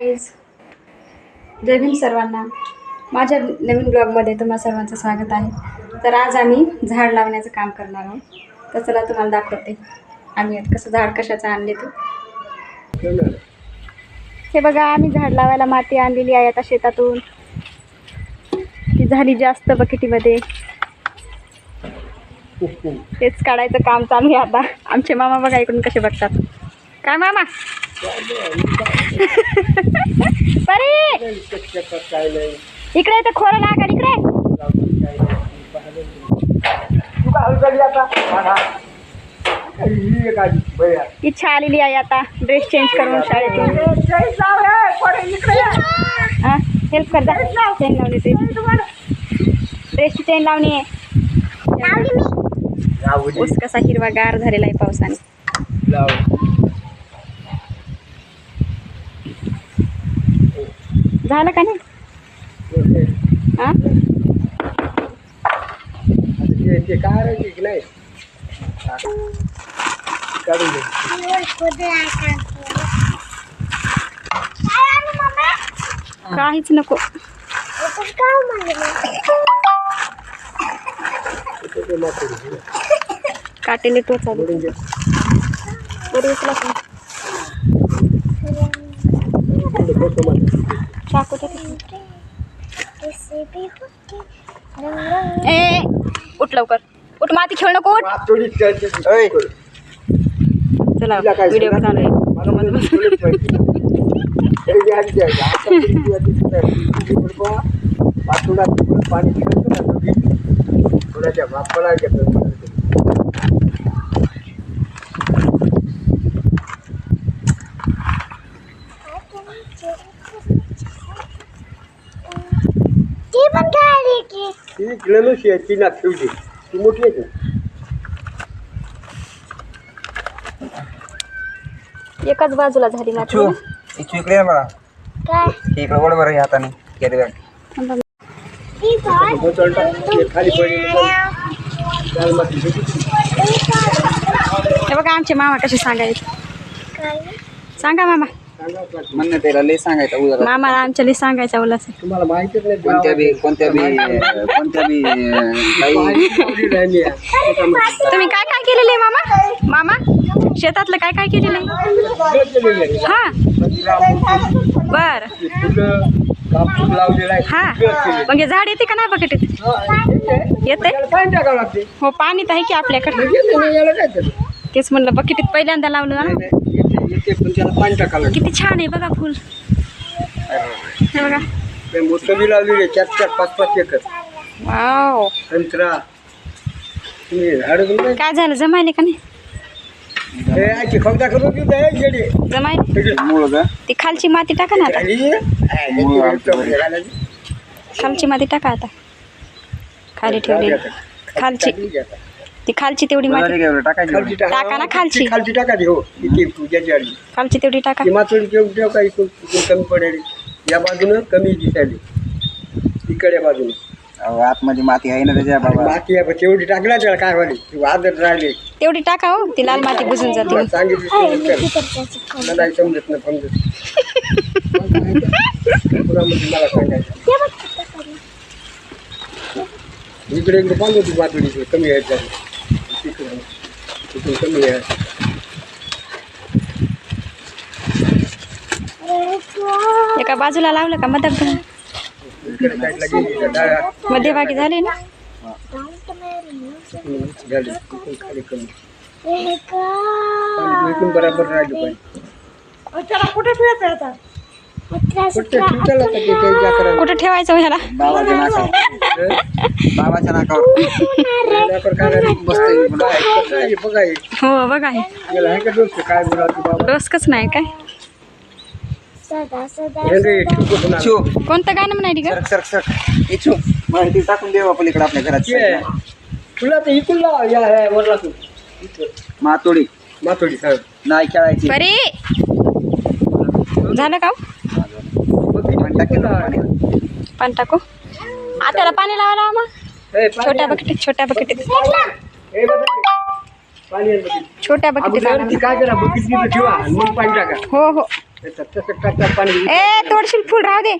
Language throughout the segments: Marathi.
जय भीम सर्वांना. माझ्या नवीन ब्लॉगमध्ये तुम्हा सर्वांचं स्वागत आहे. तर आज आम्ही झाड लावण्याचं काम करणार आहोत. तर चला तुम्हाला दाखवते आम्ही कसं झाड कशाचं आणले ते. हे बघा, आम्ही झाड लावायला माती आणलेली आहे आता शेतातून. ती झाली जास्त बकेटीमध्ये. तेच काढायचं काम चालू आहे आता. आमचे मामा बघा इकडून कसे बघतात. काय मामा? परी इकडे तर खोरं लागा इकडे. इच्छा आलेली आहे आता ड्रेस चेंज करून शाळेतून. हेल्प कर जा. चेन लावली ड्रेसची चेन लावणी आहे. ऊस कसा हिरवागार झालेला आहे पावसाने. झालं का नाही? काहीच नको. काटेले तो चालू ए उठ लवकर उठ. माती खेळ नको. चला व्हिडिओ चालू आहे. एकाच बाजूला झाली माती. इकडे आहे बघा. काय इकडे वळ बरं हाताने कॅरी बॅग. हे बघा आमचे मामा कसे सांगायचे. सांगा मामा. म्हणणं त्याला लय सांगायचं उद्या. मामाला आमच्या लय सांगायचा उल्हास. तुम्हाला माहितीच नाही कोणत्या बी तुम्ही काय काय केलेलं आहे मामा? मामा शेतातलं काय काय केलेलं आहे? हा बर. हा मग हे झाड येते का नाही बकेटीत? येते हो. पाणी तर आहे की आपल्याकडे. तेच म्हणलं बकेटीत पहिल्यांदा लावलं ना. किती छान आहे बघा फुल. हे बघा मोसंबी लावलेली 4-5 एकर. वाव. काय झालं जमायले का नाही? जमायले. ती खालची माती टाका ना आता. खालची माती टाका आता. खाली ठेवली खालची. ती खालची तेवढी माती टाका ना. खालची टाका. खालची तेवढी टाका. कमी पडेल. या बाजूनं कमी दिसायली. इकडे बाजूने आतमध्ये माती आहे ना त्याच्या बाबा. माती आहे तेवढी टाकला त्याला काय व्हायला. वादळ राहिले तेवढी टाका हो. ती लाल माती बुजून जाते. सांगितलं समजत नाही. मला सांगायचं इकडे पाहिजे होती माती कमी आहे. तिकडे कमी आहे. एका बाजूला लावलं का मध्यभागी झाले ना. बराबर राहिलं पाहिजे. कुठे ठेवायचं ह्याला? बाबाच्या नाकावर. हो बघा हे डोसकच नाही काय. कोणतं गाणं म्हणाली का? माहिती टाकून देऊ पलीकडे आपल्या घरात. तुला तर इकून मातोडी नाही खेळायची. बरे झालं का? पाणी टाकू. आत्याला पाणी लावायला मग छोट्या बकेटीत छोट्या बकेटीत काय करा बकेट ठेवा मग पाणी टाका. हो हो तसं टाकतात पाणी. ए तोडशील फुल, राहू दे.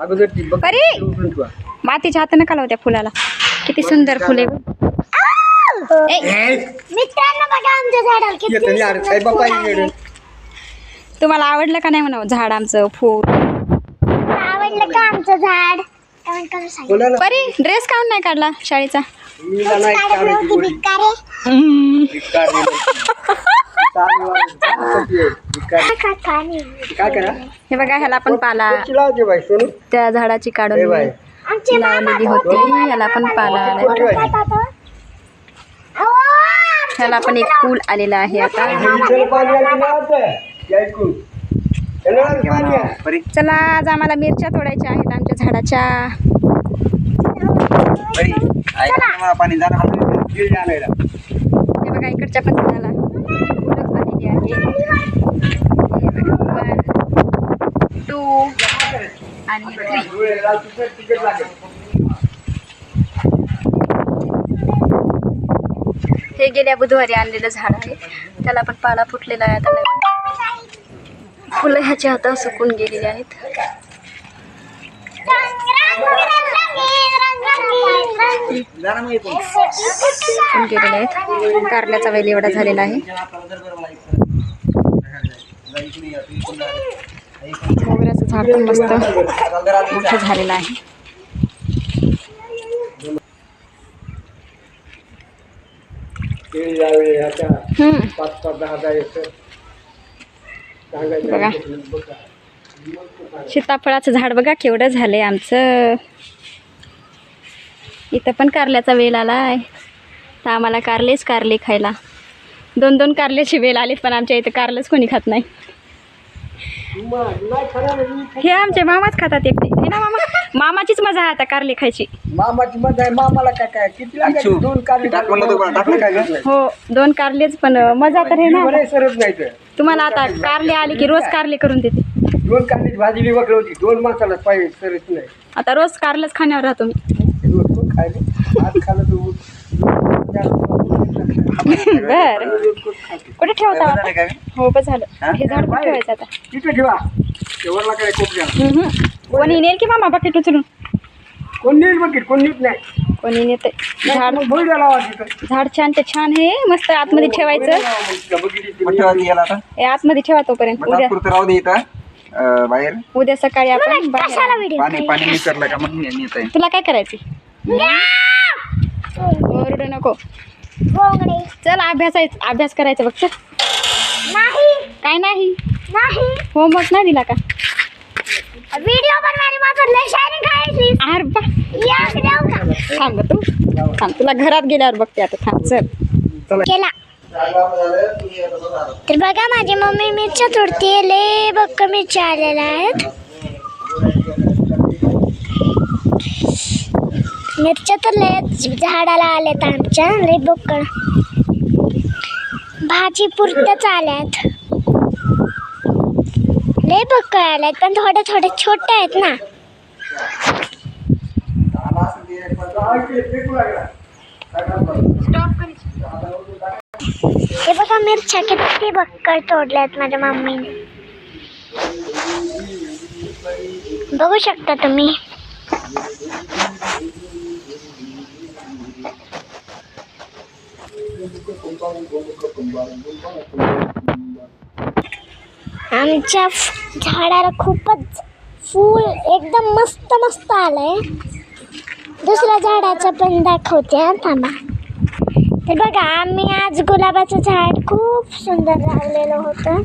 अगोदर ती बघ परी! उचलून ठेवा. मातीच्या हात नका लावू त्या फुलाला. किती सुंदर फुले. मित्रांनो बघा आमच्या झाडाला किती येतं नाही, अरे साहेब बापा इकडे. तुम्हाला आवडलं का नाही म्हणावं झाड आमचं फूल? आवडलं का आमचं झाड? कमेंट करून सांगा. बोला ना. परी ड्रेस काऊन नाही काढला शाळेचा? मीला नाही काढायची गोडी. भिक्कार नाही. चालू आहे. भिक्कार. काय करा हे बघा ह्याला पण पाला कोणची लावते बाई सोनू? त्या झाडाची काढून ए बाई. आमचे लावलेली होती. ह्याला पण पाला आलाय. कोणची बाई? ह्याला पण एक फूल आलेलं आहे आता. इथलं पाणी आलं ना आता. या इकडून. त्याला पाणी आहे. चला आज आम्हाला मिरच्या तोडायच्या आहेत आमच्या झाडाच्या. पाणी जाणार आणायला. हे बघा इकडच्या पण झाडाला फुलं आलेली आहे. हे बघा 1, 2 आणि 3. हे गेल्या बुधवारी आणलेलं झाड आहे. त्याला पण पाला फुटलेला आहे आता नवीन. फुलं ह्याच्या आता सुकून गेलेली आहेत. सुकून गेलेले आहेत. कारल्याचा वेल एवढा झालेला आहे. मोगऱ्याचं झाड पण मस्त मोठं झालेलं आहे. बघा सीताफळाचं झाड बघा केवढं झालंय आमचं. इथं पण कारल्याचा वेल आलाय. तर आम्हाला कारले खायला 2-2 कारल्याची वेल आलीत. पण आमच्या इथं कारलंच कोणी खात नाही. हे आमचे मामाच खातात एकटे. हे ना मामा, मामाचीच मजा आहे आता कारले खायची. मामाची मजा आहे. मामाला काय काय किती लागले? 2 कारले टाकलं काय गं? हो 2 कारलेच पण मजा तर आहे ना. बरं सरत नाही तर. तुम्हाला आता कारले आले की रोज कारले करून देते. 2 कारल्याची भाजी बी वगैरे होती. 2 माणसाला पाहिजे सरत नाही. आता रोज कारलंच खाण्यावर राहतो मी. रोज कोण खायले? आज खाल्लं तर बर कुठे ठेवता आता? हो बस झालं. हे झाड कुठे ठेवायचं आता? तिथे ठेवा. तेवढला काय कोपऱ्या. कोणी नेल की मामा बकेट उचलून? कोण नेईल बघित कोण नेत नाही. कोणी नेते. झाड मग बोल लावा तिथं. झाड छान ते छान आहे. मस्त आतमध्ये ठेवायचं. हे आतमध्ये ठेवा तोपर्यंत. उद्या सकाळी आपण बाहेर. तुला काय करायचं? ओरडू नको. चल अभ्यास करायचा बघ. चल. काय नाही होमवर्क नाही दिला का? व्हिडिओ बनवायला माझं लय शायनिंग खायची. अरे बा थांब तू थांब. तुला घरात गेल्यावर बघते आता. थांब चल. केला तर बघा माझी मम्मी मिरच्या तोडते. लय बघ मिरच्या आलेल्या आहेत. मिरच्या तर लय झाडाला आल्यात आमच्या. लय बक्कळ भाजी पुरत्याच आल्यात. लय बक्कळ आल्यात पण थोड्या थोड्या छोट्या आहेत ना. हे बघा मिरच्या किती बक्कळ तोडल्यात माझ्या मम्मीने. बघू शकता तुम्ही. आमच्या झाडाला खूपच फूल एकदम मस्त मस्त आलंय. दुसऱ्या झाडाचं पण दाखवते हा थांबा. तर बघा आम्ही आज गुलाबाचं झाड खूप सुंदर लावलेलं होतं.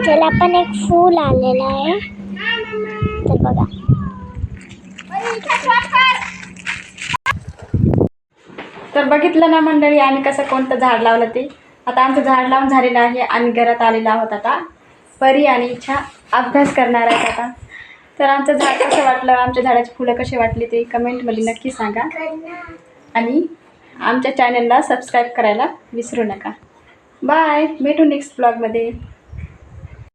त्याला पण एक फूल आलेलं आहे. तर बघा तर बघितलं ना मंडळी आम्ही कसं कोणतं झाड लावलं ते. आता आमचं झाड लावून झालेलं आहे. आम्ही घरात आलेलो आहोत. आता परी आणि इच्छा अभ्यास करणार आहेत आता. तर आमचं झाड कसं वाटलं, आमच्या झाडाची फुलं कशी वाटली ते कमेंटमध्ये नक्की सांगा. आणि आमच्या चॅनलला सबस्क्राईब करायला विसरू नका. बाय. भेटू नेक्स्ट ब्लॉगमध्ये.